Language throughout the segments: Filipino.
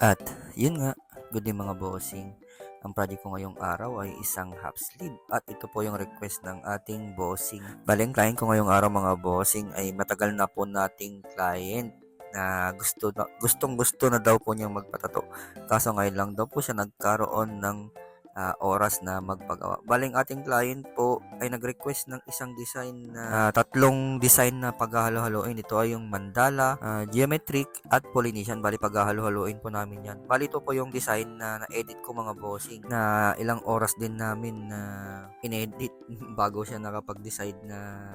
At yun nga, good day mga bossing. Ang project ko ngayong araw ay isang half sleeve at ito po yung request ng ating bossing. Baling client ko ngayong araw mga bossing ay matagal na po nating client na gustong gusto na daw po niyang magpatato. Kaso ngayon lang daw po siya nagkaroon ng oras na magpagawa. Baling ating client po ay nag-request ng isang design na tatlong design na paghahalo-haloin. Ito ay yung mandala, geometric at Polynesian. Bali paghahalo-haloin po namin yan. Bali ito po yung design na na-edit ko mga bossing na ilang oras din namin na inedit bago siya nakapag-decide na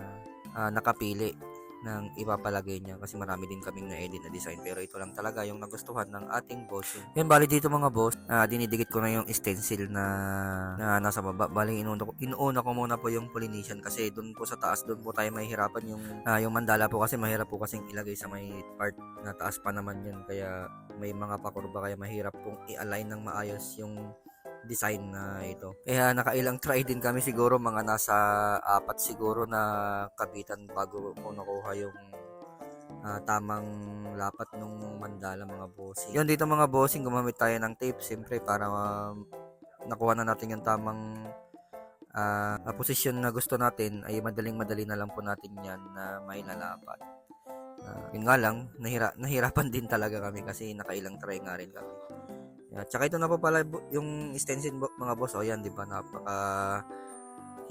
nakapili ng ipapalagay niya kasi marami din kaming na-edit na design pero ito lang talaga yung nagustuhan ng ating boss. Yan, bali dito mga boss, dinidikit ko na yung stencil na nasa baba. Bali inuuna ko muna po yung Polynesian kasi doon po sa taas, doon po tayo mahihirapan yung mandala po kasi mahirap po kasing ilagay sa may part na taas pa naman yun kaya may mga pakurba kaya mahirap pong i-align ng maayos yung design na ito. Kaya nakailang try din kami siguro mga nasa 4 siguro na kabitan bago ko nakuha yung tamang lapat nung mandala mga bossing. Yun dito mga bossing, gumamit tayo ng tape siyempre para nakuha na natin yung tamang posisyon na gusto natin ay madaling-madali na lang po natin yan na may lalapat. Yun nga lang, nahirapan din talaga kami kasi nakailang try nga rin kami. Tsaka ito na po pala yung stencil mga boss. O yan, di ba? Napaka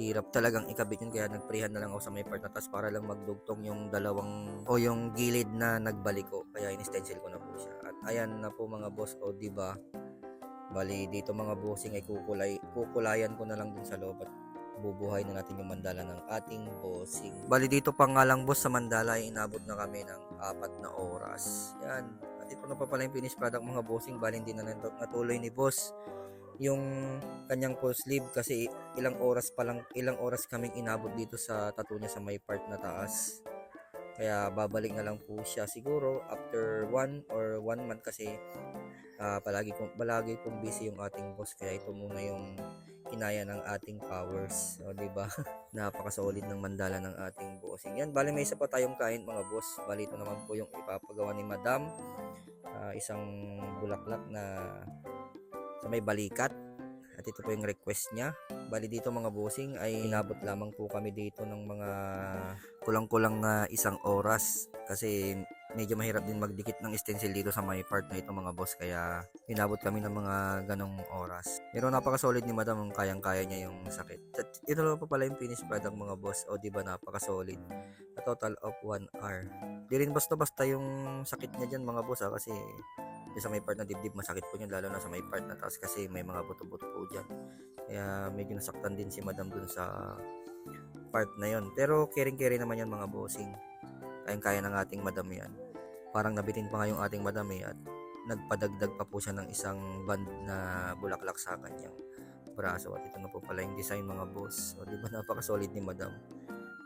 hirap talagang ikabit yun. Kaya nagprehan na lang ako sa may part na tas para lang magdugtong yung dalawang o yung gilid na nagbaliko. Kaya in-stencil ko na po siya. At ayan na po mga boss. O di ba? Bali dito mga bossing ay kukulayan ko na lang din sa loob at bubuhay na natin yung mandala ng ating bossing. Bali dito pa nga lang boss sa mandala ay inabot na kami ng 4 na oras. Yan. At ito na pa pala yung finished product mga bossing. Bali hindi na natuloy ni boss yung kanyang full sleeve kasi ilang oras kaming inabot dito sa tattoo niya sa may part na taas. Kaya babalik na lang po siya siguro after 1 month kasi palagi kong busy yung ating boss kaya ito muna yung kinaya ng ating powers. O di ba? Napaka-solid ng mandala ng ating bossing. Yan, bali may isa pa tayong client mga boss. Bali ito naman po yung ipapagawa ni Madam. Isang bulaklak na sa may balikat. At ito po yung request niya. Bali dito mga bossing ay inabot lamang po kami dito ng mga kulang-kulang na 1 oras kasi medyo mahirap din magdikit ng stencil dito sa may part na ito mga boss kaya inabot kami ng mga ganong oras. Pero napaka-solid ni Madam, kayang-kaya niya yung sakit. At ito lang pa pala yung finished product mga boss. O diba napaka-solid. A total of 1 hour. Di rin basta-basta yung sakit niya dyan mga boss kasi sa may part na dibdib masakit po yun lalo na sa may part na taas kasi may mga buto-buto po dyan. Kaya medyo nasaktan din si Madam dun sa part na yon. Pero caring-caring naman yan mga bossing. Kayang-kaya ng ating Madam yan. Parang nabitin pa nga yung ating Madam at nagpadagdag pa po siya ng isang band na bulaklak sa kanyang braso. At ito na po pala yung design mga boss. O diba napaka-solid ni Madam.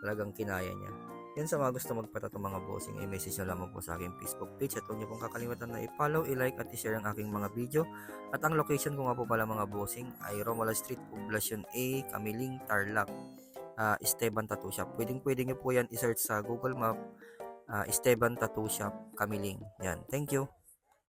Talagang kinaya niya. Yan sa mga gusto magpatato mga bossing, i-message nyo lamang po sa aking Facebook page at huwag nyo pong kakalimutan na i-follow, i-like at i-share ang aking mga video. At ang location ko nga po pala mga bossing ay Romuald Street, Poblacion A, Camiling, Tarlac, Esteban Tattoo Shop. Pwede nyo po yan i-search sa Google Map, Esteban Tattoo Shop, Camiling. Yan, thank you.